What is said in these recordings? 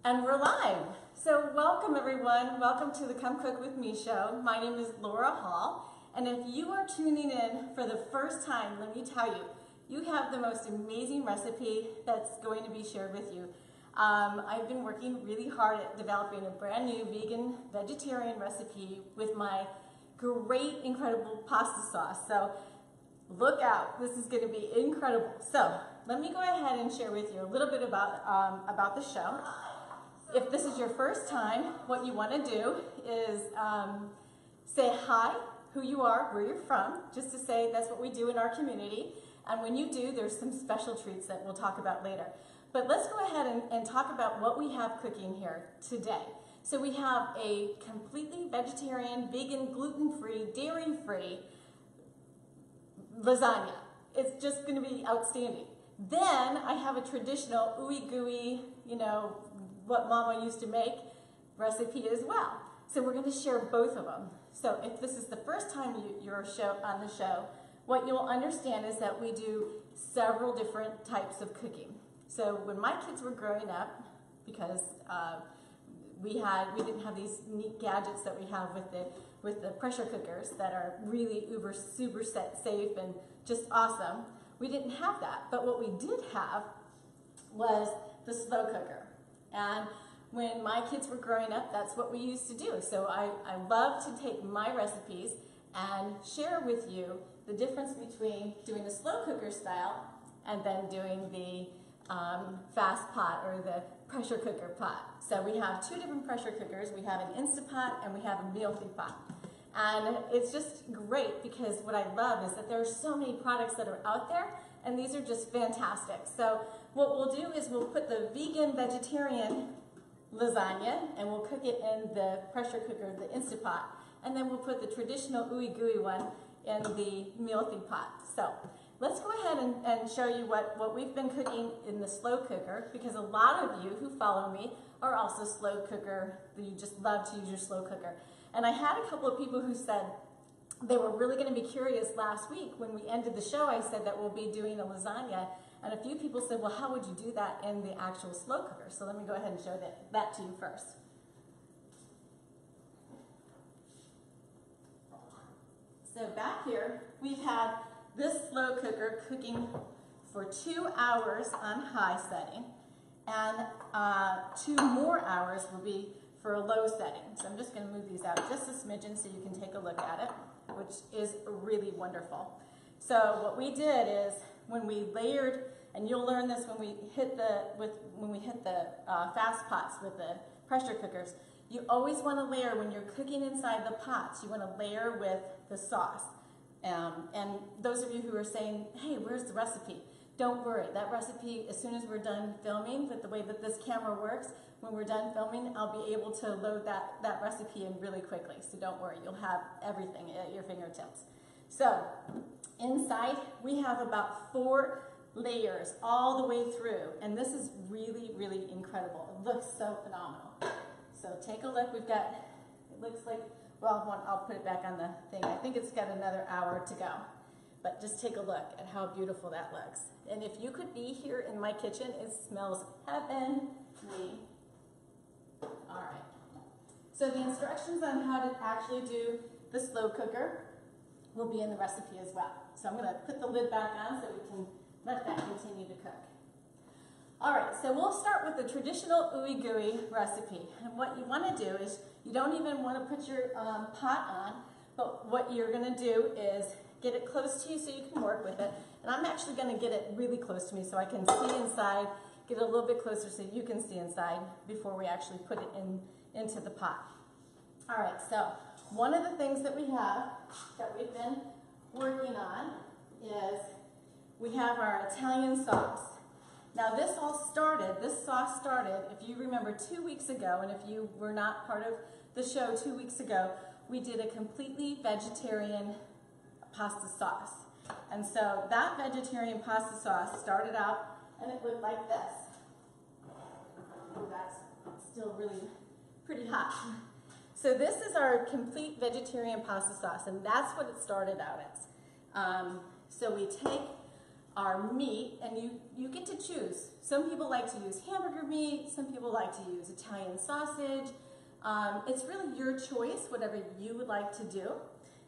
And we're live. So welcome everyone. Welcome to the Come Cook With Me show. My name is Laura Hall. And if you are tuning in for the first time, let me tell you, you have the most amazing recipe that's going to be shared with you. I've been working really hard at developing a brand new vegan vegetarian recipe with my great, incredible pasta sauce. So look out, this is going to be incredible. So let me go ahead and share with you a little bit about the show. If this is your first time, what you want to do is say hi, who you are, where you're from, just to say that's what we do in our community. And when you do, there's some special treats that we'll talk about later. But let's go ahead and talk about what we have cooking here today. So we have a completely vegetarian, vegan, gluten-free, dairy-free lasagna. It's just going to be outstanding. Then I have a traditional ooey gooey, what Mama used to make recipe as well. So we're going to share both of them. So if this is the first time you're on the show, what you'll understand is that we do several different types of cooking. So when my kids were growing up, because we didn't have these neat gadgets that we have with the pressure cookers that are really super safe and just awesome, we didn't have that. But what we did have was the slow cooker. And when my kids were growing up, that's what we used to do. So I love to take my recipes and share with you the difference between doing the slow cooker style and then doing the fast pot or the pressure cooker pot. So we have two different pressure cookers. We have an Instapot and we have a MEALTHY pot. And it's just great because what I love is that there are so many products that are out there, and these are just fantastic. So what we'll do is we'll put the vegan vegetarian lasagna and we'll cook it in the pressure cooker, the Instapot, and then we'll put the traditional ooey gooey one in the MEALTHY pot. So let's go ahead and show you what we've been cooking in the slow cooker, because a lot of you who follow me are also slow cooker. You just love to use your slow cooker. And I had a couple of people who said they were really going to be curious last week when we ended the show. I said that we'll be doing a lasagna, and a few people said, well, how would you do that in the actual slow cooker? So let me go ahead and show that to you first. So back here, we've had this slow cooker cooking for 2 hours on high setting, and 2 more hours will be for a low setting. So I'm just going to move these out just a smidgen so you can take a look at it, which is really wonderful. So what we did is when we layered, and you'll learn this when we hit the fast pots with the pressure cookers, you always want to layer when you're cooking inside the pots. You want to layer with the sauce. And those of you who are saying, hey, where's the recipe? Don't worry, that recipe, as soon as we're done filming, with the way that this camera works, when we're done filming, I'll be able to load that recipe in really quickly. So don't worry, you'll have everything at your fingertips. So inside, we have about 4 layers all the way through. And this is really, really incredible. It looks so phenomenal. So take a look. We've got, it looks like, well, I'll put it back on the thing. I think it's got another hour to go. But just take a look at how beautiful that looks. And if you could be here in my kitchen, it smells heavenly. All right. So the instructions on how to actually do the slow cooker will be in the recipe as well. So I'm going to put the lid back on so we can let that continue to cook. All right, so we'll start with the traditional ooey gooey recipe. And what you want to do is, you don't even want to put your pot on, but what you're going to do is get it close to you so you can work with it. And I'm actually going to get it really close to me so I can see inside, get it a little bit closer so you can see inside before we actually put it into the pot. All right, so one of the things that we have that we've been working on is we have our Italian sauce. Now this sauce started, if you remember 2 weeks ago, and if you were not part of the show 2 weeks ago, we did a completely vegetarian pasta sauce. And so that vegetarian pasta sauce started out and it looked like this. Oh, that's still really pretty hot. So this is our complete vegetarian pasta sauce, and that's what it started out as. So we take our meat, and you get to choose. Some people like to use hamburger meat, some people like to use Italian sausage. It's really your choice, whatever you would like to do.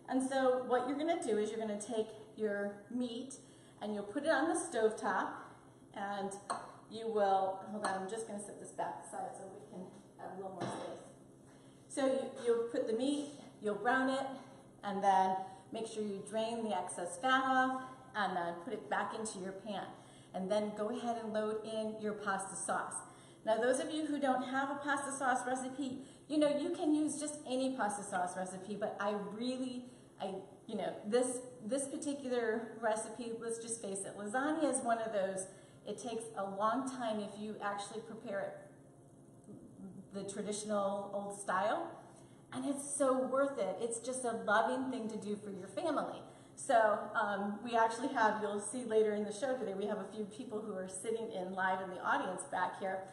And so what you're gonna do is you're gonna take your meat and you'll put it on the stovetop, and you will, hold on, I'm just gonna set this back aside so we can have a little more space. So you'll put the meat, you'll brown it, and then make sure you drain the excess fat off, and then put it back into your pan. And then go ahead and load in your pasta sauce. Now those of you who don't have a pasta sauce recipe, you know, you can use just any pasta sauce recipe, but you know, this particular recipe, let's just face it, lasagna is one of those, it takes a long time if you actually prepare it the traditional old style, and it's so worth it. It's just a loving thing to do for your family. So we actually have, you'll see later in the show today, we have a few people who are sitting in live in the audience back here.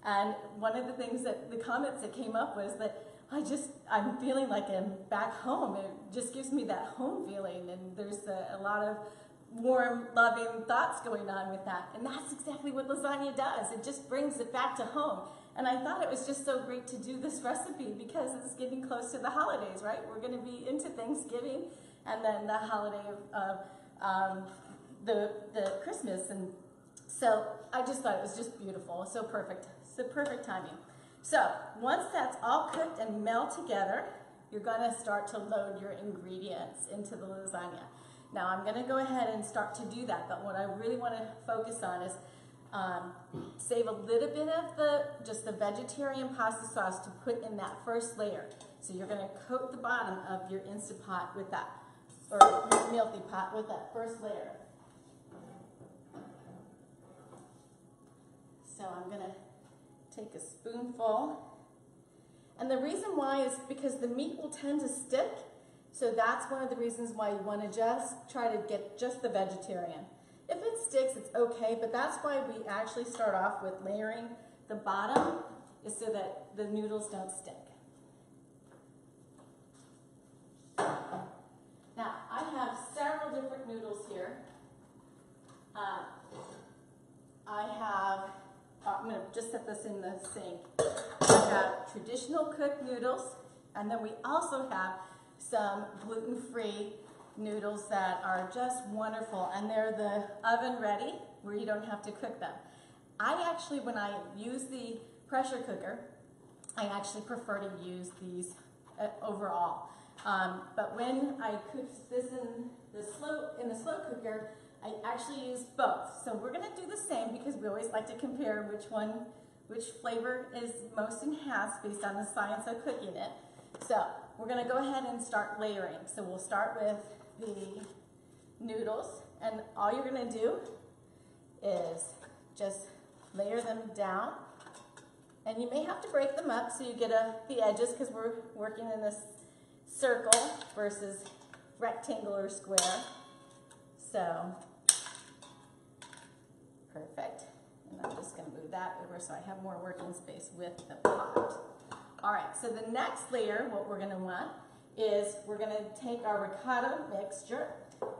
And one of the things that, the comments that came up was that I'm feeling like I'm back home. It just gives me that home feeling, and there's a lot of warm, loving thoughts going on with that. And that's exactly what lasagna does. It just brings it back to home. And I thought it was just so great to do this recipe because it's getting close to the holidays, right? We're going to be into Thanksgiving and then the holiday of the Christmas. And so I just thought it was just beautiful, so perfect. It's the perfect timing. So once that's all cooked and meld together, you're going to start to load your ingredients into the lasagna. Now I'm going to go ahead and start to do that, but what I really want to focus on is save a little bit of just the vegetarian pasta sauce to put in that first layer. So you're going to coat the bottom of your Instant Pot with that, or Mealthy Pot with that first layer. So I'm going to take a spoonful. And the reason why is because the meat will tend to stick. So that's one of the reasons why you want to just try to get just the vegetarian. If it sticks, it's okay, but that's why we actually start off with layering the bottom, is so that the noodles don't stick. Now, I have several different noodles here. I'm going to just set this in the sink. I have traditional cooked noodles, and then we also have some gluten-free noodles that are just wonderful, and they're the oven ready where you don't have to cook them. I actually, when I use the pressure cooker, I actually prefer to use these overall. But when I cooked this in the slow cooker, I actually used both. So we're going to do the same because we always like to compare which flavor is most enhanced based on the science of cooking it. So we're going to go ahead and start layering. So we'll start with the noodles, and all you're going to do is just layer them down, and you may have to break them up so you get the edges, because we're working in this circle versus rectangle or square. So perfect, and I'm just going to move that over so I have more working space with the pot. All right, so the next layer, what we're going to want is we're going to take our ricotta mixture,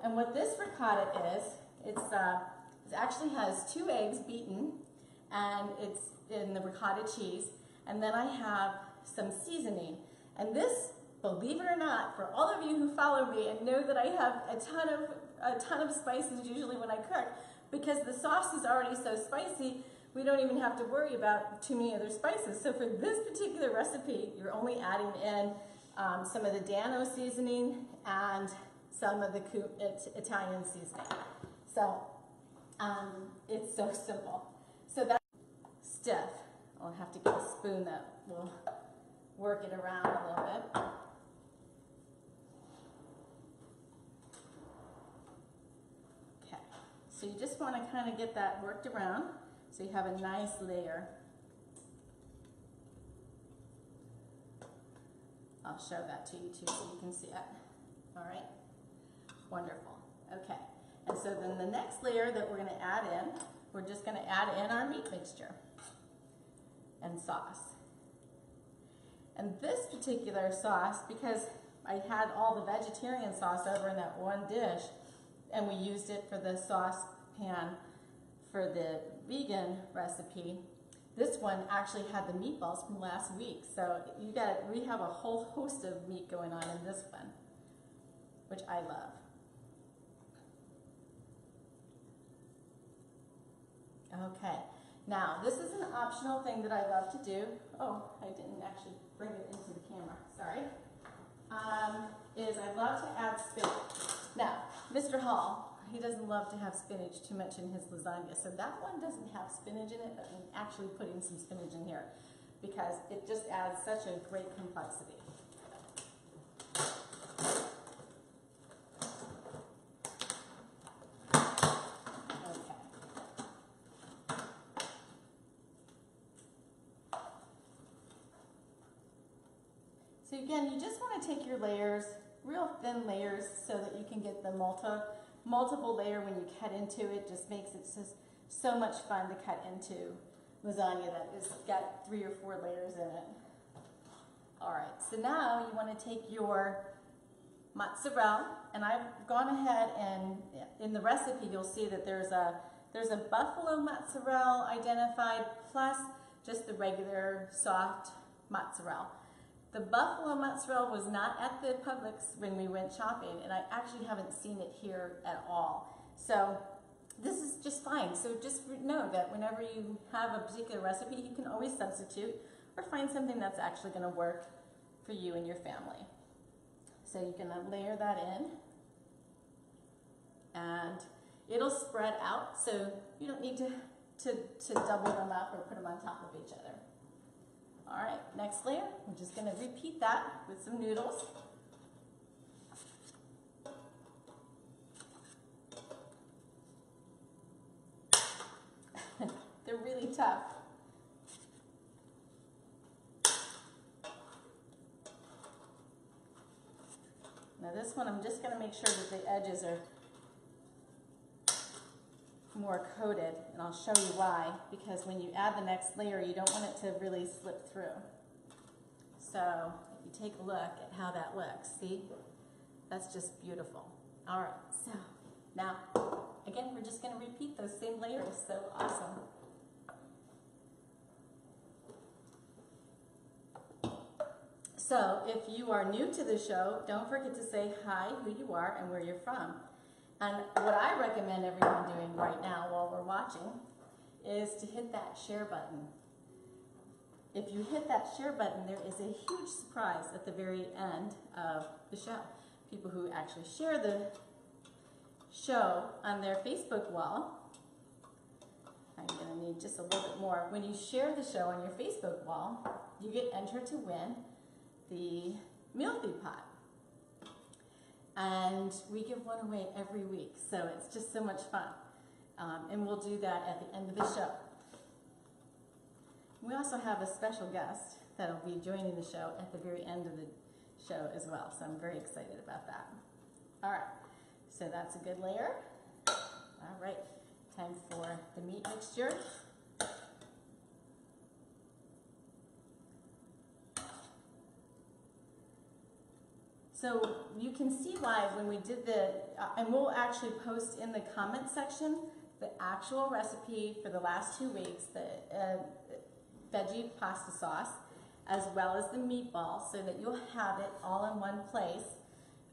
and what this ricotta is, it actually has 2 eggs beaten, and it's in the ricotta cheese, and then I have some seasoning. And this, believe it or not, for all of you who follow me and know that I have a ton of spices usually when I cook, because the sauce is already so spicy, we don't even have to worry about too many other spices. So for this particular recipe, you're only adding in some of the Dano seasoning and some of the Italian seasoning. So it's so simple. So that's stiff. I'll have to get a spoon that will work it around a little bit. Okay, so you just want to kind of get that worked around so you have a nice layer. I'll show that to you too so you can see it. All right, wonderful. Okay, and so then the next layer that we're going to add in, we're just going to add in our meat mixture and sauce. And this particular sauce, because I had all the vegetarian sauce over in that one dish, and we used it for the sauce pan for the vegan recipe, this one actually had the meatballs from last week. So we have a whole host of meat going on in this one, which I love. Okay, now this is an optional thing that I love to do. Oh, I didn't actually bring it into the camera, sorry. Is I love to add spinach. Now, Mr. Hall, he doesn't love to have spinach too much in his lasagna, so that one doesn't have spinach in it, but I'm actually putting some spinach in here because it just adds such a great complexity. So again, you just want to take your layers, real thin layers, so that you can get the multiple layer when you cut into it. Just makes it just so much fun to cut into lasagna that has got 3 or 4 layers in it. All right, so now you want to take your mozzarella, and I've gone ahead and in the recipe you'll see that there's a buffalo mozzarella identified plus just the regular soft mozzarella. The buffalo mozzarella was not at the Publix when we went shopping, and I actually haven't seen it here at all. So this is just fine. So just know that whenever you have a particular recipe, you can always substitute or find something that's actually going to work for you and your family. So you can layer that in, and it'll spread out, so you don't need to double them up or put them on top of each other. All right, next layer, we're just going to repeat that with some noodles. They're really tough. Now this one, I'm just going to make sure that the edges are more coated, and I'll show you why, because when you add the next layer you don't want it to really slip through. So if you take a look at how that looks, see, that's just beautiful. All right, so now again we're just going to repeat those same layers. So awesome. So if you are new to the show, don't forget to say hi, who you are, and where you're from. And what I recommend everyone doing right now while we're watching is to hit that share button. If you hit that share button, there is a huge surprise at the very end of the show. People who actually share the show on their Facebook wall. I'm going to need just a little bit more. When you share the show on your Facebook wall, you get entered to win the MEALTHY pot. And we give one away every week, so it's just so much fun. And we'll do that at the end of the show. We also have a special guest that will be joining the show at the very end of the show as well, so I'm very excited about that. All right, so that's a good layer. All right, time for the meat mixture. So you can see why when we did and we'll actually post in the comment section the actual recipe for the last 2 weeks, the veggie pasta sauce, as well as the meatballs, so that you'll have it all in one place.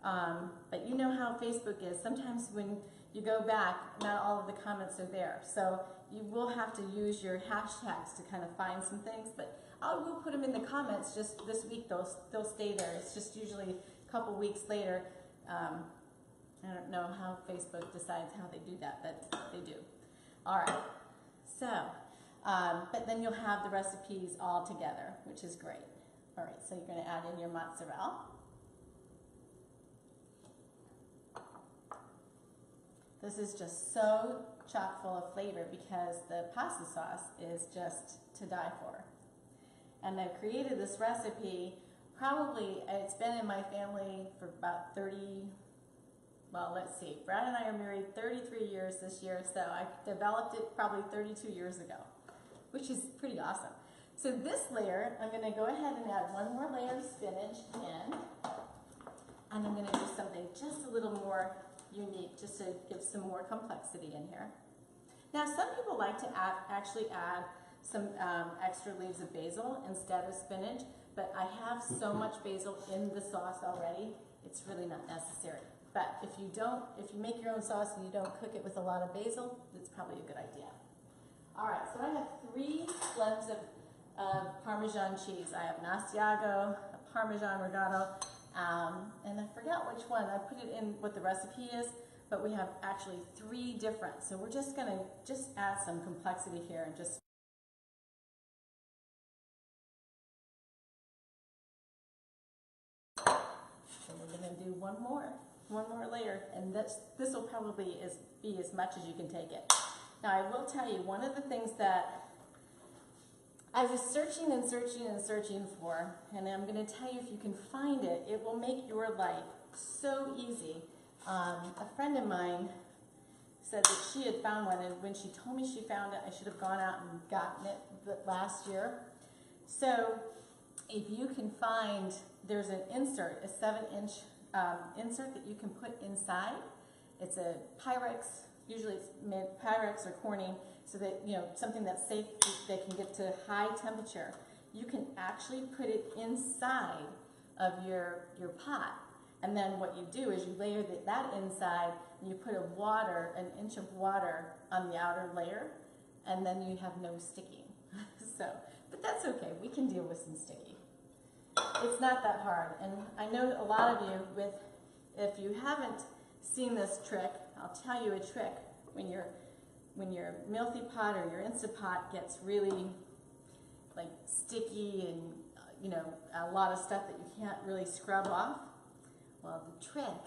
But you know how Facebook is. Sometimes when you go back, not all of the comments are there. So you will have to use your hashtags to kind of find some things, but I will put them in the comments just this week. They'll stay there. It's just usually a couple weeks later. I don't know how Facebook decides how they do that, but they do. All right. So, but then you'll have the recipes all together, which is great. All right, so you're going to add in your mozzarella. This is just so chock full of flavor because the pasta sauce is just to die for. And I've created this recipe, probably, it's been in my family for about 30, well, let's see, Brad and I are married 33 years this year, so I developed it probably 32 years ago, which is pretty awesome. So this layer, I'm going to go ahead and add one more layer of spinach in, and I'm going to do something just a little more unique, just to give some more complexity in here. Now, some people like to actually add some extra leaves of basil instead of spinach, but I have so much basil in the sauce already, it's really not necessary. But if you make your own sauce and you don't cook it with a lot of basil, it's probably a good idea. All right, so I have 3 blends of Parmesan cheese. I have Nasiago, Parmesan Regano, and I forgot which one. I put it in what the recipe is, but we have actually 3 different. So we're just gonna add some complexity here and just so we're gonna do one more layer, and this will probably be as much as you can take it. Now I will tell you, one of the things that I was searching and searching and searching for, and I'm going to tell you, if you can find it, it will make your life so easy. A friend of mine said that she had found one, and when she told me she found it, I should have gone out and gotten it last year. So if you can find, there's an insert, a 7-inch insert that you can put inside. It's a Pyrex, usually it's made Pyrex or Corning, so that, you know, something that's safe, they can get to high temperature. You can actually put it inside of your pot. And then what you do is you layer that inside, and you put an inch of water on the outer layer, and then you have no sticking. But that's okay, we can deal with some sticky. It's not that hard, and I know a lot of you, if you haven't seen this trick, I'll tell you a trick. When your Mealthy pot or your Instant Pot gets really like sticky and you know, a lot of stuff that you can't really scrub off, well, the trick,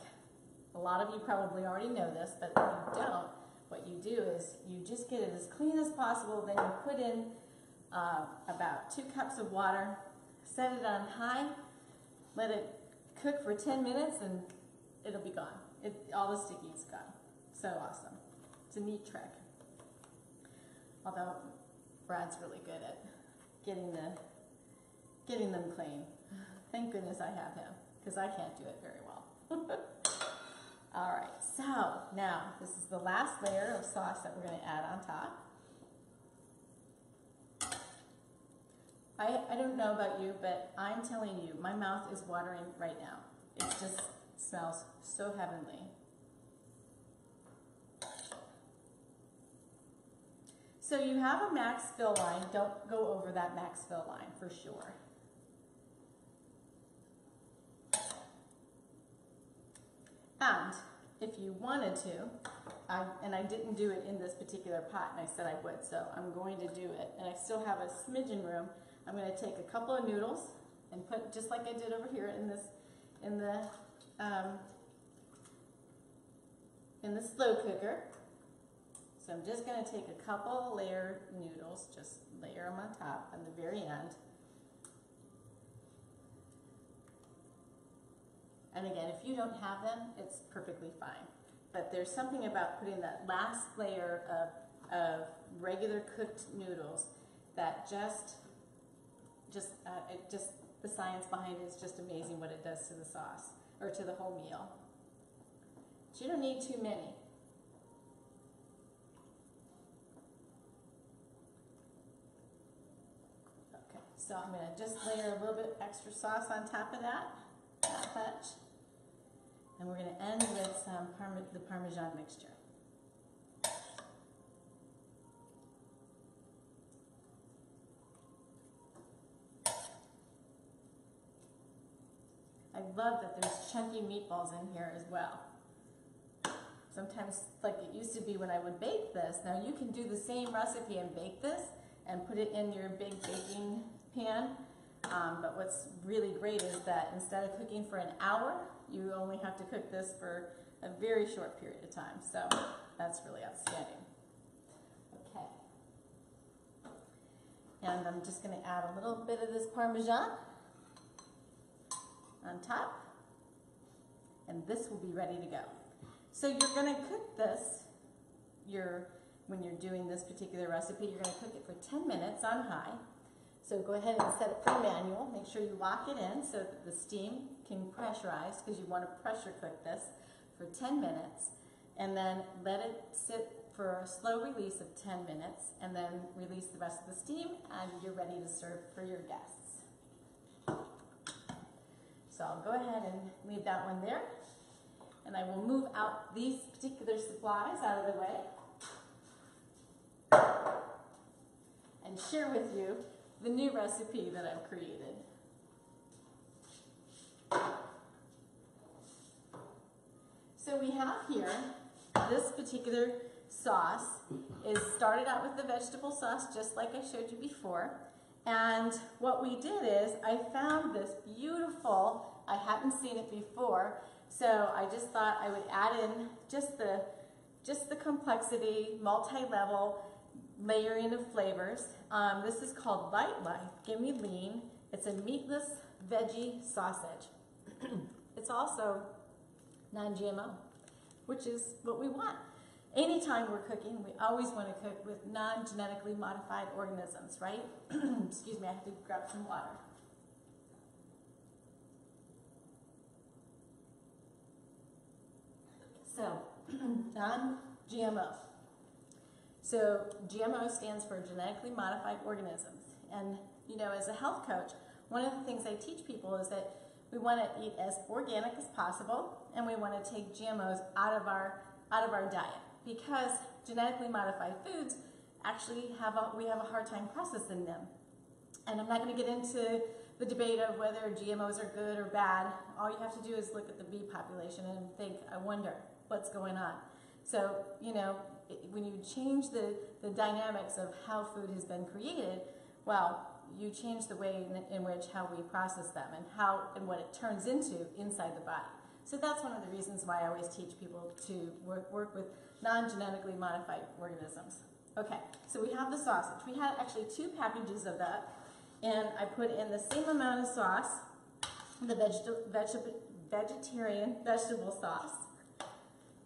a lot of you probably already know this, but if you don't, what you do is you just get it as clean as possible, then you put in about 2 cups of water, set it on high, let it cook for 10 minutes, and it'll be gone. All the sticky is gone. So awesome. It's a neat trick. Although Brad's really good at getting them clean. Thank goodness I have him, because I can't do it very well. All right, so now this is the last layer of sauce that we're going to add on top. I don't know about you, but I'm telling you, my mouth is watering right now. It just smells so heavenly. So you have a max fill line. Don't go over that max fill line for sure. And if you wanted to, and I didn't do it in this particular pot, and I said I would, so I'm going to do it, and I still have a smidgen room. I'm going to take a couple of noodles and put, just like I did over here in the slow cooker. So I'm just going to take a couple layer noodles, just layer them on top on the very end. And again, if you don't have them, it's perfectly fine. But there's something about putting that last layer of regular cooked noodles that the science behind it is just amazing what it does to the sauce, or to the whole meal. But you don't need too many. Okay, so I'm going to just layer a little bit extra sauce on top of that, not much. And we're going to end with some the Parmesan mixture. I love that there's chunky meatballs in here as well. Sometimes, like it used to be when I would bake this, now you can do the same recipe and bake this and put it in your big baking pan. But what's really great is that instead of cooking for an hour, you only have to cook this for a very short period of time. So that's really outstanding. Okay. And I'm just going to add a little bit of this Parmesan on top, and this will be ready to go. So you're going to cook this, when you're doing this particular recipe, you're going to cook it for 10 minutes on high. So go ahead and set it for manual. Make sure you lock it in so that the steam can pressurize, because you want to pressure cook this for 10 minutes, and then let it sit for a slow release of 10 minutes, and then release the rest of the steam, and you're ready to serve for your guests. So I'll go ahead and leave that one there, and I will move out these particular supplies out of the way and share with you the new recipe that I've created. So we have here, this particular sauce is started out with the vegetable sauce, just like I showed you before. And what we did is I found this beautiful, I hadn't seen it before, so I just thought I would add in just the complexity, multi-level layering of flavors. This is called Light Life, Gimme Lean. It's a meatless veggie sausage. It's also non-GMO, which is what we want. Anytime we're cooking, we always want to cook with non-genetically modified organisms, right? Excuse me, I have to grab some water. So, non-GMO. So, GMO stands for genetically modified organisms. And, you know, as a health coach, one of the things I teach people is that we want to eat as organic as possible, and we want to take GMOs out of our diet, because genetically modified foods actually we have a hard time processing them. And I'm not going to get into the debate of whether GMOs are good or bad. All you have to do is look at the bee population and think, I wonder what's going on. So, you know, when you change the dynamics of how food has been created, well, you change the way in which how we process them and what it turns into inside the body. So that's one of the reasons why I always teach people to work with non-genetically modified organisms. Okay, so we have the sausage. We had actually 2 packages of that, and I put in the same amount of sauce, the vegetarian vegetable sauce.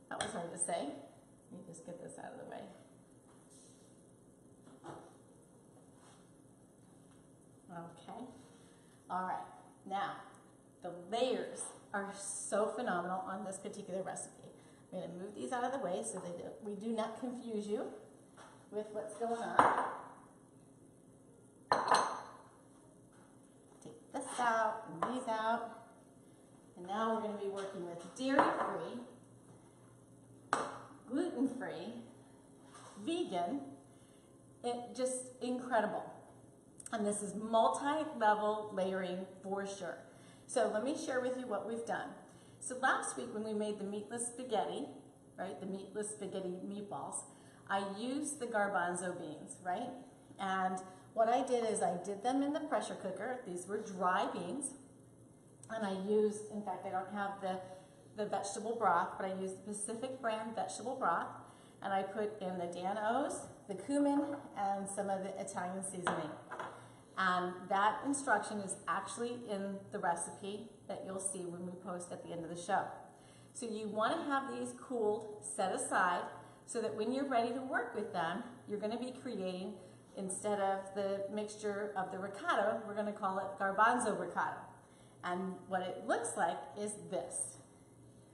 That was hard to say. Let me just get this out of the way. Okay, all right, now the layers are so phenomenal on this particular recipe. I'm going to move these out of the way so that we do not confuse you with what's going on. Take this out and these out, and now we're going to be working with dairy-free, gluten-free, vegan, just incredible. And this is multi-level layering for sure. So let me share with you what we've done. So last week when we made the meatless spaghetti, right, the meatless spaghetti meatballs, I used the garbanzo beans, right? And what I did is I did them in the pressure cooker. These were dry beans. And I used, in fact, I don't have the vegetable broth, but I used the Pacific brand vegetable broth. And I put in the Dan-O's, the cumin, and some of the Italian seasoning. And that instruction is actually in the recipe that you'll see when we post at the end of the show. So you want to have these cooled, set aside, so that when you're ready to work with them, you're going to be creating, instead of the mixture of the ricotta, we're going to call it garbanzo ricotta. And what it looks like is this.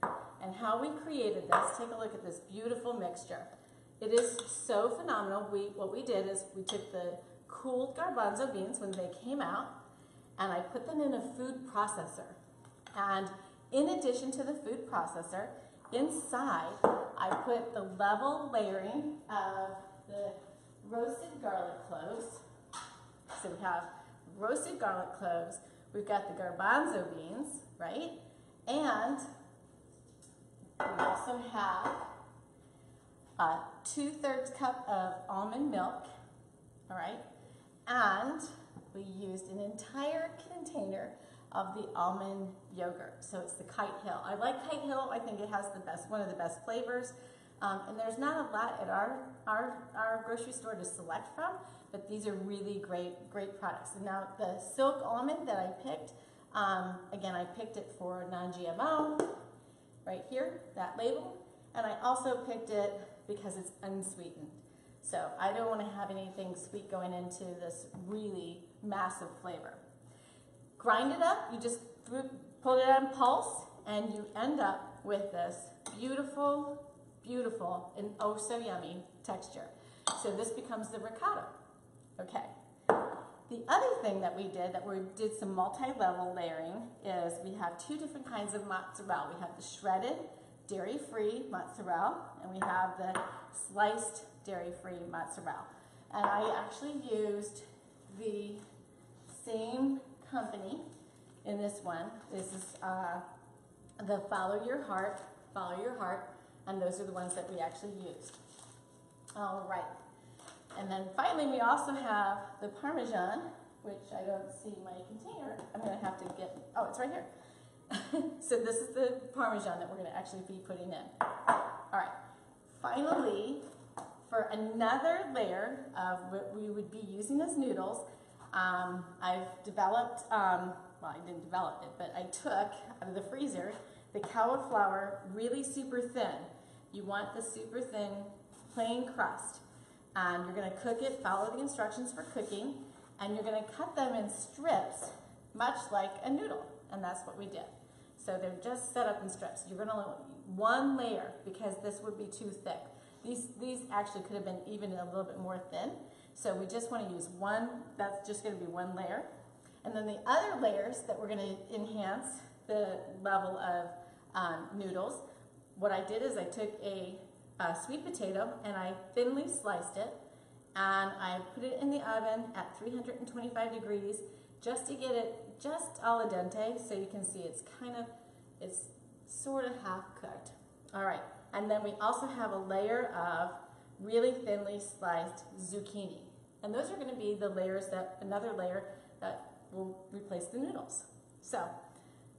And how we created this, take a look at this beautiful mixture. It is so phenomenal. What we did is we took the cooled garbanzo beans when they came out, and I put them in a food processor. And in addition to the food processor, inside I put the level layering of the roasted garlic cloves. So we have roasted garlic cloves, we've got the garbanzo beans, right? And we also have a 2/3 cup of almond milk, all right? And we used an entire container of the almond yogurt. So it's the Kite Hill. I like Kite Hill. I think it has one of the best flavors. And there's not a lot at our grocery store to select from, but these are really great products. And now the silk almond that I picked, again, I picked it for non-GMO, right here, that label. And I also picked it because it's unsweetened. So I don't want to have anything sweet going into this really massive flavor. Grind it up, you just pull it on pulse, and you end up with this beautiful beautiful and oh so yummy texture. So this becomes the ricotta. Okay. The other thing that we did some multi-level layering is we have two different kinds of mozzarella. We have the shredded dairy-free mozzarella and we have the sliced dairy-free mozzarella. And I actually used the same company in this one. This is the Follow Your Heart, and those are the ones that we actually used. All right. And then finally, we also have the Parmesan, which I don't see my container. I'm going to have to get, oh, it's right here. So this is the Parmesan that we're going to actually be putting in. All right. Finally, for another layer of what we would be using as noodles, I've developed, well, I didn't develop it, but I took out of the freezer the cauliflower really super thin. You want the super thin plain crust. And you're going to cook it, follow the instructions for cooking, and you're going to cut them in strips, much like a noodle. And that's what we did. So they're just set up in strips. You're going to one layer because this would be too thick. These actually could have been even a little bit more thin. So we just want to use one, that's just going to be one layer. And then the other layers that we're going to enhance the level of noodles, what I did is I took a sweet potato and I thinly sliced it and I put it in the oven at 325 degrees just to get it just al dente, so you can see it's sort of half cooked. All right, and then we also have a layer of really thinly sliced zucchini, and those are going to be the layers another layer that will replace the noodles. So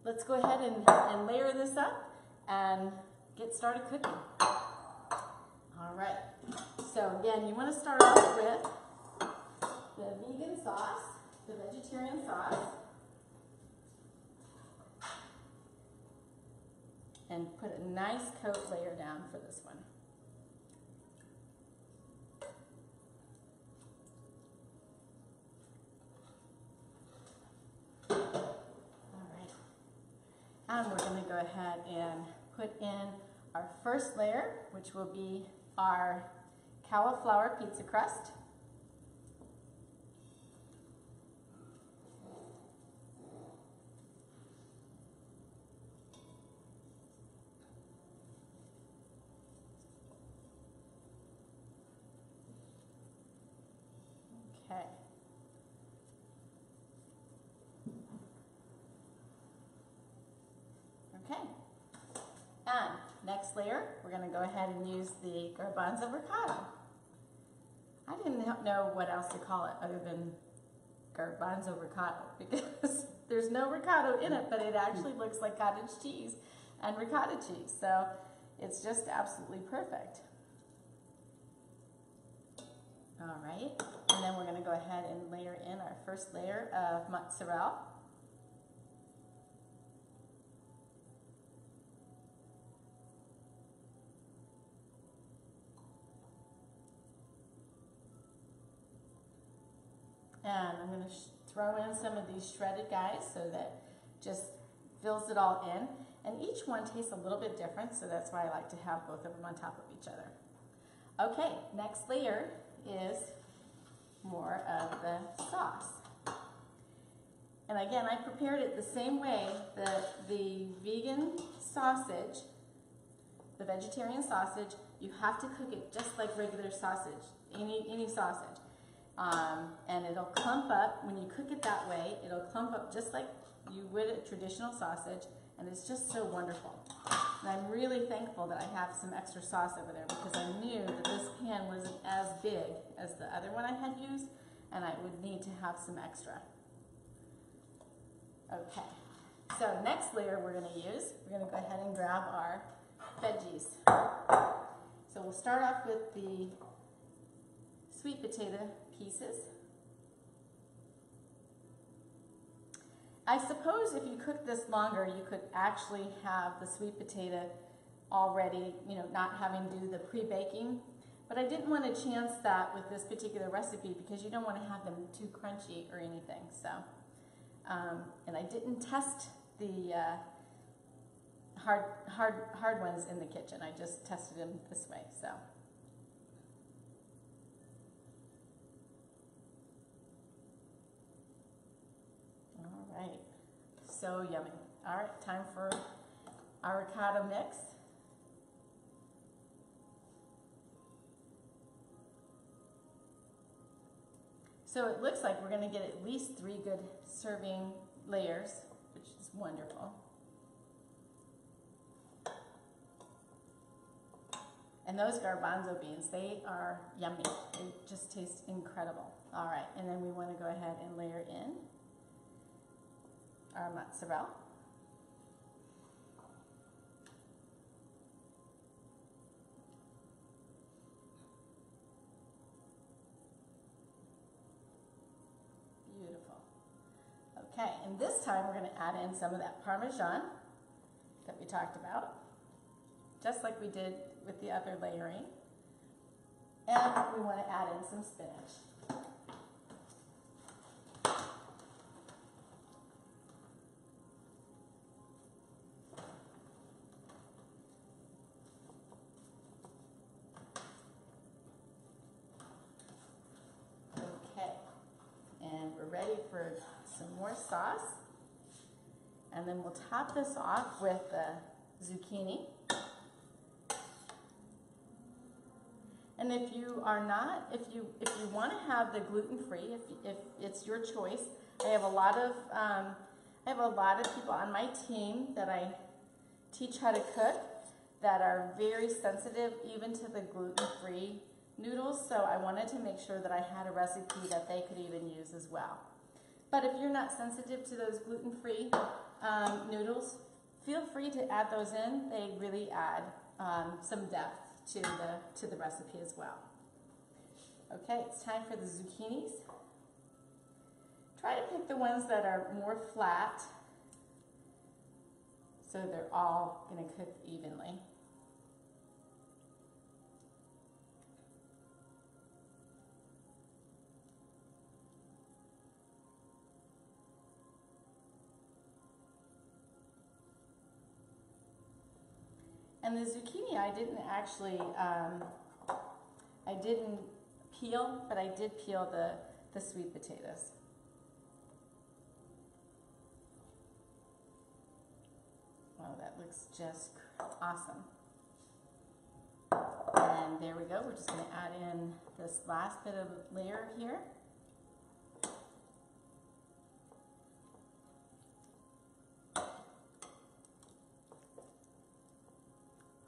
let's go ahead and layer this up and get started cooking. All right, so again, you want to start off with the vegan sauce, the vegetarian sauce, and put a nice coat layer down for this one. All right, and we're going to go ahead and put in our first layer, which will be our cauliflower pizza crust. Okay. Okay. And next layer, we're going to go ahead and use the garbanzo ricotta. I didn't know what else to call it other than garbanzo ricotta because there's no ricotta in it, but it actually looks like cottage cheese and ricotta cheese. So it's just absolutely perfect. All right, and then we're going to go ahead and layer in our first layer of mozzarella. And I'm going to throw in some of these shredded guys so that just fills it all in. And each one tastes a little bit different, so that's why I like to have both of them on top of each other. Okay, next layer is more of the sauce. And again, I prepared it the same way that the vegan sausage, the vegetarian sausage, you have to cook it just like regular sausage, any sausage. And it'll clump up, when you cook it that way, it'll clump up just like you would a traditional sausage, and it's just so wonderful. And I'm really thankful that I have some extra sauce over there because I knew that this pan wasn't as big as the other one I had used, and I would need to have some extra. Okay, so next layer we're going to use, we're going to go ahead and grab our veggies. So we'll start off with the sweet potato pieces. I suppose if you cook this longer, you could actually have the sweet potato already, not having to do the pre-baking. But I didn't want to chance that with this particular recipe because you don't want to have them too crunchy or anything. So, and I didn't test the hard ones in the kitchen. I just tested them this way, so. All right, so yummy. All right, time for avocado mix. So it looks like we're going to get at least 3 good serving layers, which is wonderful. And those garbanzo beans, they are yummy. They just taste incredible. All right, and then we want to go ahead and layer in our mozzarella. Beautiful. Okay, and this time we're going to add in some of that Parmesan that we talked about, just like we did with the other layering. And we want to add in some spinach. Okay, and we're ready for some more sauce. And then we'll top this off with the zucchini. And if you are not, if you want to have the gluten-free, if it's your choice, I have a lot of people on my team that I teach how to cook that are very sensitive even to the gluten-free noodles. So I wanted to make sure that I had a recipe that they could even use as well. But if you're not sensitive to those gluten-free noodles, feel free to add those in. They really add some depth to the recipe as well. Okay, it's time for the zucchinis. Try to pick the ones that are more flat so they're all going to cook evenly. And the zucchini, I didn't actually, I didn't peel, but I did peel the sweet potatoes. Wow, that looks just awesome. And there we go. We're just going to add in this last bit of layer here.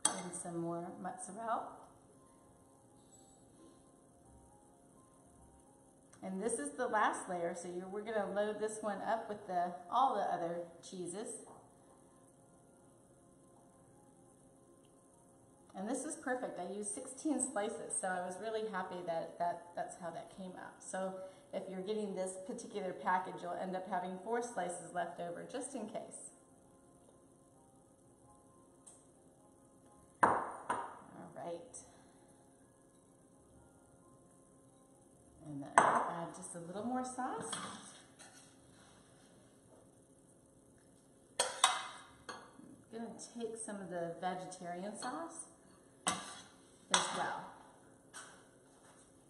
And some more mozzarella. And this is the last layer, so we're going to load this one up with all the other cheeses. And this is perfect. I used 16 slices, so I was really happy that's how that came out. So if you're getting this particular package, you'll end up having 4 slices left over, just in case. All right. And then I'll add just a little more sauce. I'm going to take some of the vegetarian sauce as well.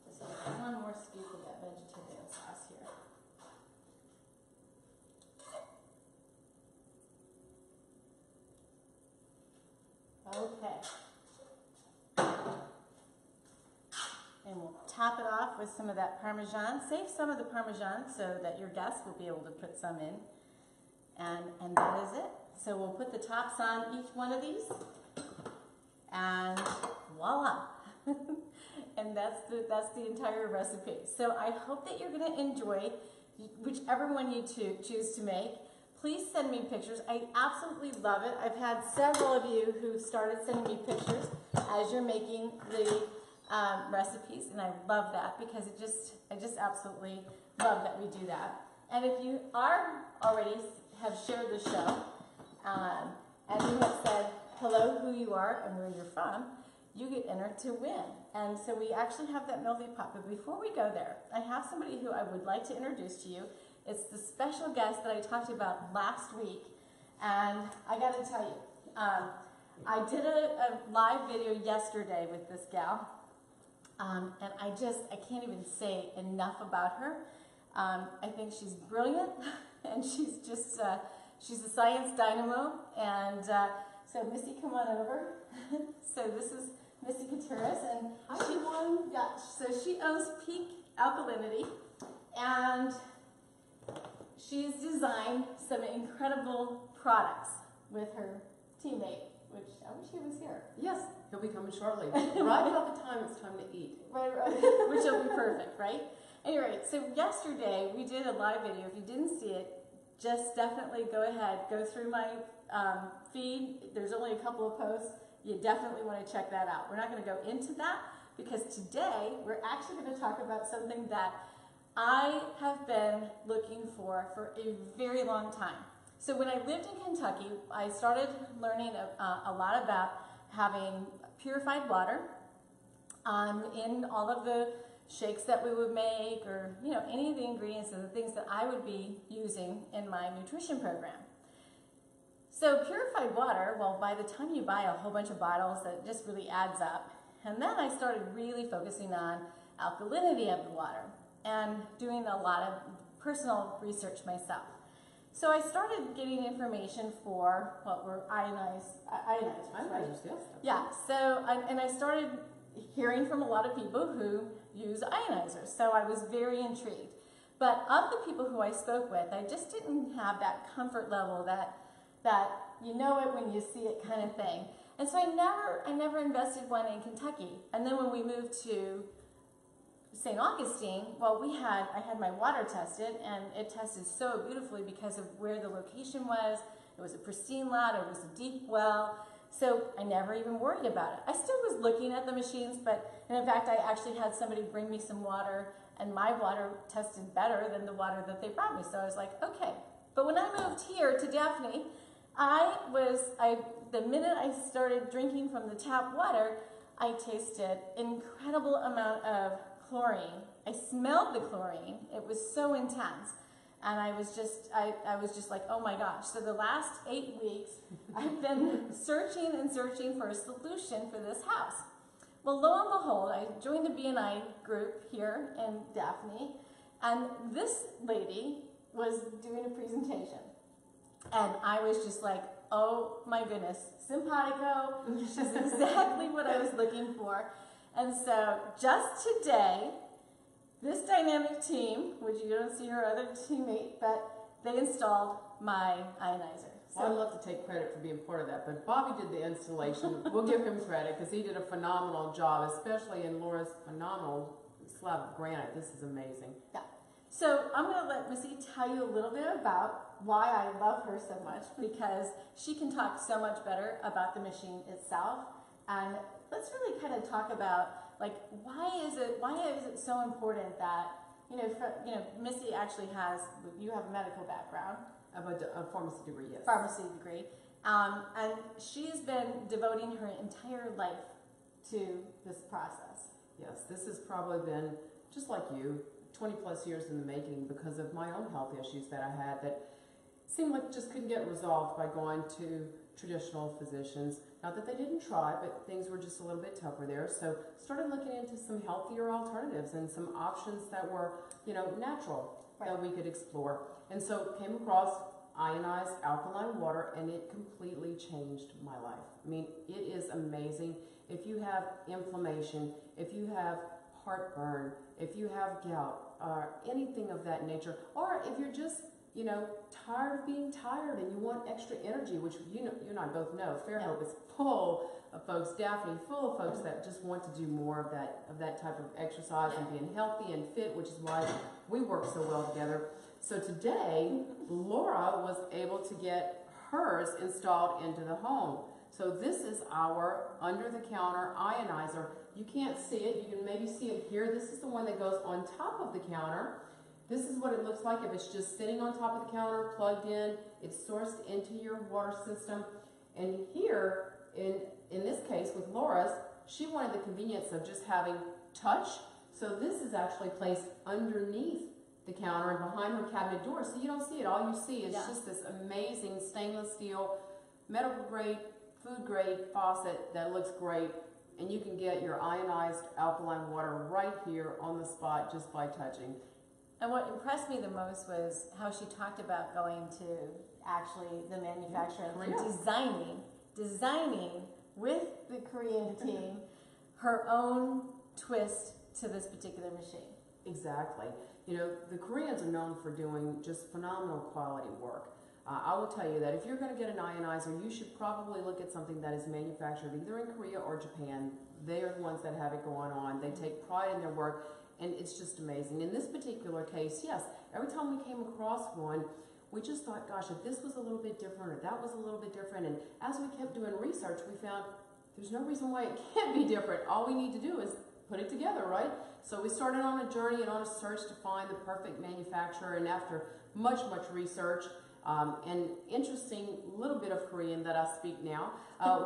Just one more scoop of that vegetarian sauce here. Okay. And we'll top it off with some of that Parmesan. Save some of the Parmesan so that your guests will be able to put some in. And that is it. So we'll put the tops on each one of these. And voila. And that's the entire recipe. So I hope that you're going to enjoy whichever one you choose to make. Please send me pictures. I absolutely love it. I've had several of you who started sending me pictures as you're making the recipes, and I love that because I just absolutely love that we do that. And if you already have shared the show and you have said hello, who you are, and where you're from, you get entered to win. And so we actually have that MEALTHY Pot. But before we go there, I have somebody who I would like to introduce to you. It's the special guest that I talked about last week. And I got to tell you, I did a live video yesterday with this gal, and I can't even say enough about her. I think she's brilliant, and she's just, she's a science dynamo, and so Missy, come on over. So this is Missy Gutierrez, and so she owns Peak Alkalinity, and she's designed some incredible products with her teammate, which I wish he was here. Yes, he'll be coming shortly. Right about the time it's time to eat. Right, which will be perfect, right? Anyway, so yesterday we did a live video. If you didn't see it, just definitely go ahead, go through my feed. There's only a couple of posts. You definitely want to check that out. We're not going to go into that because today we're actually going to talk about something that I have been looking for a very long time. So when I lived in Kentucky, I started learning a lot about having purified water in all of the shakes that we would make, or any of the ingredients and the things that I would be using in my nutrition program. So purified water, well, by the time you buy a whole bunch of bottles, that just really adds up. And then I started really focusing on alkalinity of the water and doing a lot of personal research myself. So I started getting information for what were ionizers, right? Yes. Yeah, so, and I started hearing from a lot of people who use ionizers, so I was very intrigued. But of the people who I spoke with, I just didn't have that comfort level that you know it when you see it kind of thing. And so I never invested one in Kentucky. And then when we moved to St. Augustine, well, I had my water tested, and it tested so beautifully because of where the location was. It was a pristine lab, it was a deep well, so I never even worried about it. I still was looking at the machines, and in fact, I actually had somebody bring me some water, and my water tested better than the water that they brought me, so I was like, okay. But when I moved here to Daphne, the minute I started drinking from the tap water, I tasted an incredible amount of chlorine. I smelled the chlorine. It was so intense. And I was just like, oh my gosh. So the last 8 weeks, I've been searching and searching for a solution for this house. Well, lo and behold, I joined the B&I group here in Daphne, and this lady was doing a presentation. And I was just like, oh my goodness, simpatico, she's exactly what I was looking for. And so just today, this dynamic team, which you don't see her other teammate, but they installed my ionizer. So I'd love to take credit for being part of that, but Bobby did the installation. We'll give him credit because he did a phenomenal job, especially in Laura's phenomenal slab of granite. This is amazing. Yeah. So I'm going to let Missy tell you a little bit about why I love her so much, because she can talk so much better about the machine itself. And let's really kind of talk about, like, why is it so important that, Missy actually you have a medical background. I have a pharmacy degree, yes. Pharmacy degree. And she's been devoting her entire life to this process. Yes, this has probably been, just like you, 20 plus years in the making because of my own health issues that I had that seemed like just couldn't get resolved by going to traditional physicians. Not that they didn't try, but things were just a little bit tougher there. So started looking into some healthier alternatives and some options that were, natural, right, that we could explore. And so came across ionized alkaline water, and it completely changed my life. I mean, it is amazing. If you have inflammation, if you have heartburn, if you have gout, or anything of that nature, or if you're just, tired of being tired and you want extra energy, which you and I both know, Fairhope is full of folks, Daphne, full of folks that just want to do more of that type of exercise and being healthy and fit, which is why we work so well together. So today, Laura was able to get hers installed into the home. So this is our under-the-counter ionizer. You can't see it. You can maybe see it here. This is the one that goes on top of the counter. This is what it looks like if it's just sitting on top of the counter, plugged in. It's sourced into your water system. And here, in this case with Laura's, she wanted the convenience of just having touch. So this is actually placed underneath the counter and behind her cabinet door. So you don't see it. All you see is just this amazing stainless steel, medical grade food grade faucet that looks great, and you can get your ionized alkaline water right here on the spot just by touching. And what impressed me the most was how she talked about going to actually the manufacturer and designing with the Korean team her own twist to this particular machine. Exactly. You know, the Koreans are known for doing just phenomenal quality work. I will tell you that if you're going to get an ionizer, you should probably look at something that is manufactured either in Korea or Japan. They are the ones that have it going on. They take pride in their work, and it's just amazing. In this particular case, yes, every time we came across one, we just thought, gosh, if this was a little bit different or that was a little bit different. And as we kept doing research, we found there's no reason why it can't be different. All we need to do is put it together, right? So we started on a journey and on a search to find the perfect manufacturer, and after much research and interesting little bit of Korean that I speak now,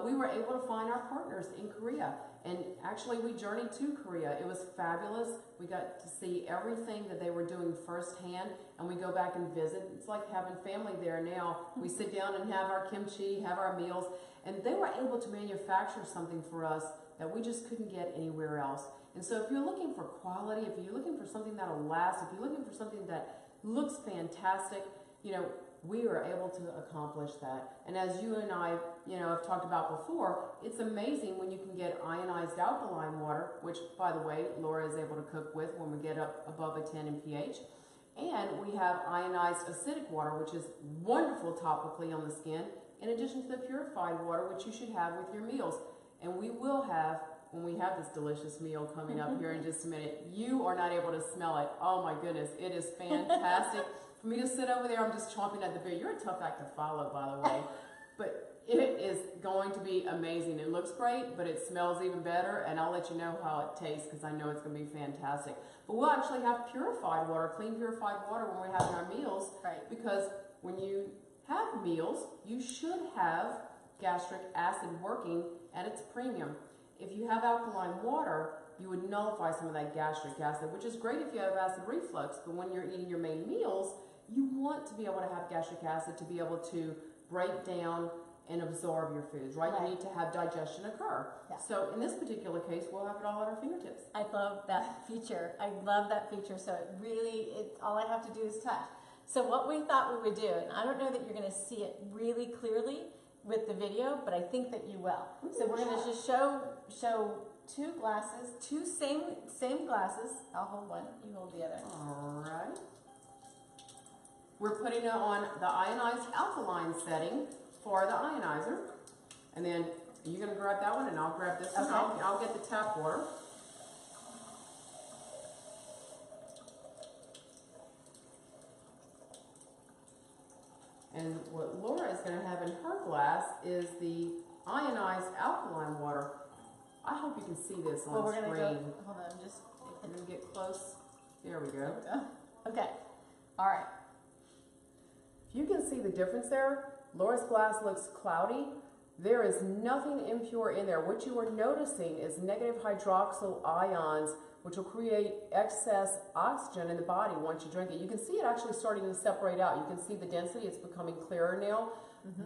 we were able to find our partners in Korea. And actually we journeyed to Korea. It was fabulous. We got to see everything that they were doing firsthand, and we go back and visit. It's like having family there now. We sit down and have our kimchi, have our meals, and they were able to manufacture something for us that we just couldn't get anywhere else. And so if you're looking for quality, if you're looking for something that'll last, if you're looking for something that looks fantastic, you know, we were able to accomplish that. And as you and I, you know, have talked about before, it's amazing when you can get ionized alkaline water, which, by the way, Laura is able to cook with when we get up above a 10 in pH. And we have ionized acidic water, which is wonderful topically on the skin, in addition to the purified water, which you should have with your meals. And we will have, when we have this delicious meal coming up here in just a minute, you are not able to smell it. Oh my goodness, it is fantastic. For me to sit over there, I'm just chomping at the bit. You're a tough act to follow, by the way. But it is going to be amazing. It looks great, but it smells even better, and I'll let you know how it tastes because I know it's going to be fantastic. But we'll actually have purified water, clean purified water when we're having our meals. Right. Because when you have meals, you should have gastric acid working at its premium. If you have alkaline water, you would nullify some of that gastric acid, which is great if you have acid reflux, but when you're eating your main meals, you want to be able to have gastric acid to be able to break down and absorb your foods, right? You need to have digestion occur. Yeah. So in this particular case, we'll have it all at our fingertips. I love that feature. I love that feature. So it really, all I have to do is touch. So what we thought we would do, and I don't know that you're going to see it really clearly with the video, but I think that you will. So we're going to just show two glasses, two same glasses. I'll hold one, you hold the other. All right. We're putting it on the ionized alkaline setting for the ionizer. And then you're going to grab that one and I'll grab this one. I'll get the tap water. And what Laura is going to have in her glass is the ionized alkaline water. I hope you can see this on screen. Hold on, just. I'm going to get close. There we go. Okay. All right. If you can see the difference there, Laura's glass looks cloudy. There is nothing impure in there. What you are noticing is negative hydroxyl ions, which will create excess oxygen in the body once you drink it. You can see it actually starting to separate out. You can see the density, it's becoming clearer now.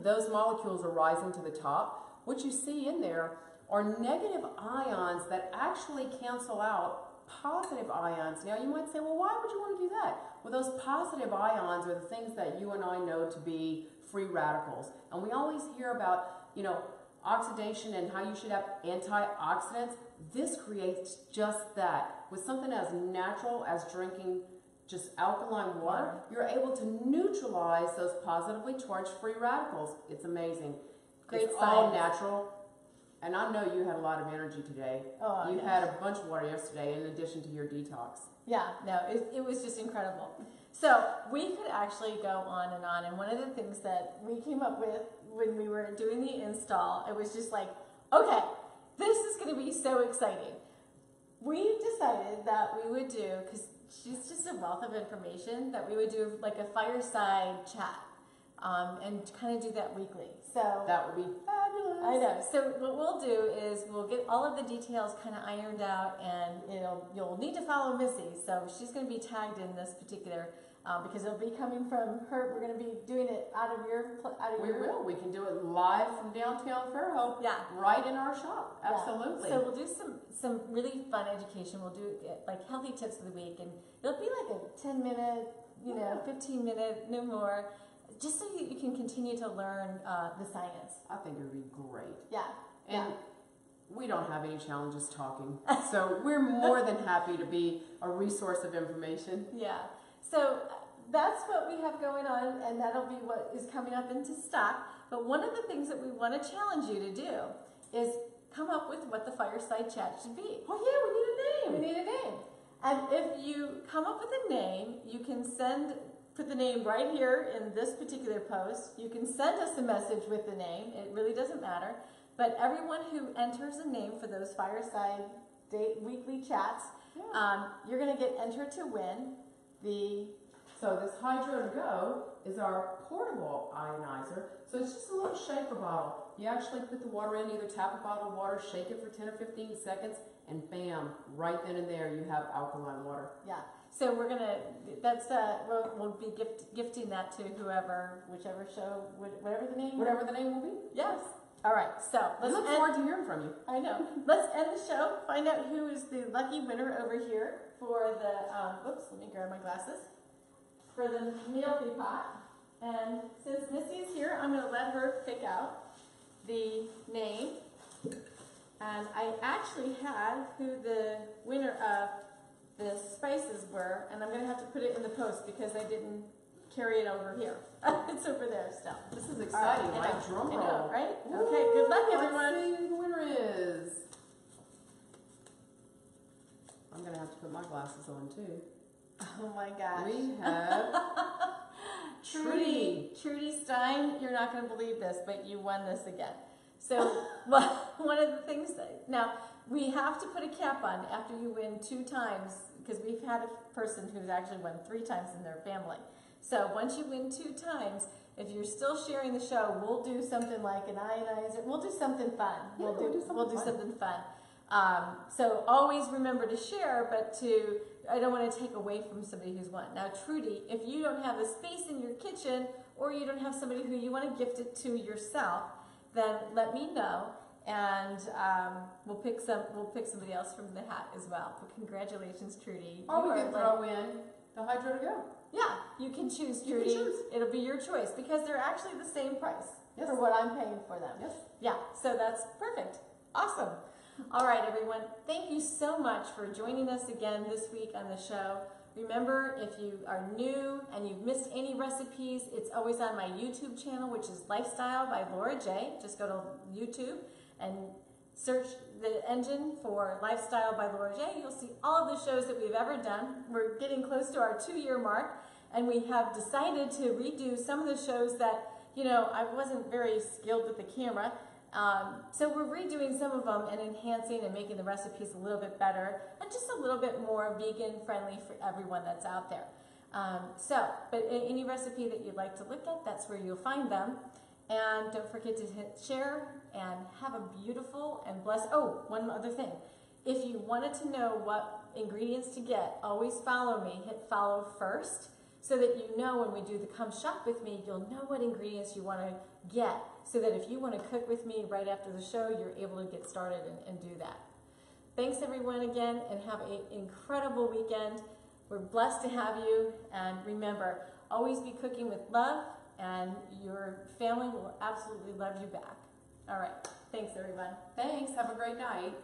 Those molecules are rising to the top. What you see in there are negative ions that actually cancel out positive ions. Now you might say, well, why would you want to do that? Well, those positive ions are the things that you and I know to be free radicals. And we always hear about, you know, oxidation and how you should have antioxidants. This creates just that. With something as natural as drinking just alkaline water, you're able to neutralize those positively charged free radicals. It's amazing. It's all natural. And I know you had a lot of energy today. Oh, you had a bunch of water yesterday in addition to your detox. Yeah, no, it was just incredible. So we could actually go on. And one of the things that we came up with when we were doing the install, it was just like, okay, this is going to be so exciting. We decided that we would do, because she's just a wealth of information, that we would do like a fireside chat and kind of do that weekly. So that would be fabulous. I know. So what we'll do is we'll get all of the details kind of ironed out, and you'll need to follow Missy. So she's going to be tagged in this particular because it'll be coming from her. We're going to be doing it out of your. We will. We can do it live from downtown Fairhope. Yeah. Right in our shop. Absolutely. Yeah. So we'll do some really fun education. We'll do like healthy tips of the week, and it'll be like a 10-minute, 15-minute, no more, just so you can continue to learn the science. I think it would be great. Yeah. And we don't have any challenges talking, so we're more than happy to be a resource of information. Yeah. So that's what we have going on, and that'll be what is coming up into stock. But one of the things that we want to challenge you to do is come up with what the fireside chat should be. Oh yeah, we need a name. We need a name. And if you come up with a name, you can put the name right here in this particular post. You can send us a message with the name. It really doesn't matter. But everyone who enters a name for those fireside weekly chats, you're going to get entered to win So this Hydro to Go is our portable ionizer. So it's just a little shaker bottle. You actually put the water in, either tap a bottle of water, shake it for 10 or 15 seconds, and bam, right then and there you have alkaline water. Yeah. So we're gonna. We'll be gifting that to whichever show, whatever the name. Whatever the name will be. Yes. All right. So let's look forward to hearing from you. I know. Let's end the show. Find out who is the lucky winner over here for the. Oops. Let me grab my glasses. For the MEALTHY pot. And since Missy's here, I'm going to let her pick out the name. And I actually had who the winner of the spices were, and I'm going to have to put it in the post because I didn't carry it over here. It's over there still. This is exciting, right? Like drum roll. I know, right? Okay, good luck, everyone. Let's see who the winner is. I'm going to have to put my glasses on too. Oh my gosh. We have Trudy Stein, you're not going to believe this, but you won this again. So one of the things now we have to put a cap on after you win 2 times, because we've had a person who's actually won 3 times in their family. So once you win 2 times, if you're still sharing the show, we'll do something like an ionizer. We'll do something fun. Yeah, we'll do something fun. So always remember to share, but I don't want to take away from somebody who's won. Now, Trudy, if you don't have the space in your kitchen, or you don't have somebody who you want to gift it to yourself, then let me know, and we'll pick somebody else from the hat as well. But congratulations, Trudy. Or we can throw in the Hydro to Go. Yeah, you can choose, Trudy. It'll be your choice because they're actually the same price for what I'm paying for them. Yes. Yeah, so that's perfect. Awesome. All right, everyone. Thank you so much for joining us again this week on the show. Remember, if you are new and you've missed any recipes, it's always on my YouTube channel, which is Lifestyle by Laura J. Just go to YouTube and search the engine for Lifestyle by Laura J. You'll see all of the shows that we've ever done. We're getting close to our 2-year mark, and we have decided to redo some of the shows that, I wasn't very skilled with the camera. So we're redoing some of them and enhancing and making the recipes a little bit better and just a little bit more vegan friendly for everyone that's out there. But any recipe that you'd like to look at, that's where you'll find them. And don't forget to hit share and have a beautiful and blessed. Oh, one other thing. If you wanted to know what ingredients to get, always follow me. Hit follow first so that you know when we do the Come Shop with Me, you'll know what ingredients you want to get so that if you want to cook with me right after the show, you're able to get started and do that. Thanks everyone again, and have an incredible weekend. We're blessed to have you, and remember, always be cooking with love, and your family will absolutely love you back. All right. Thanks, everyone. Thanks. Have a great night.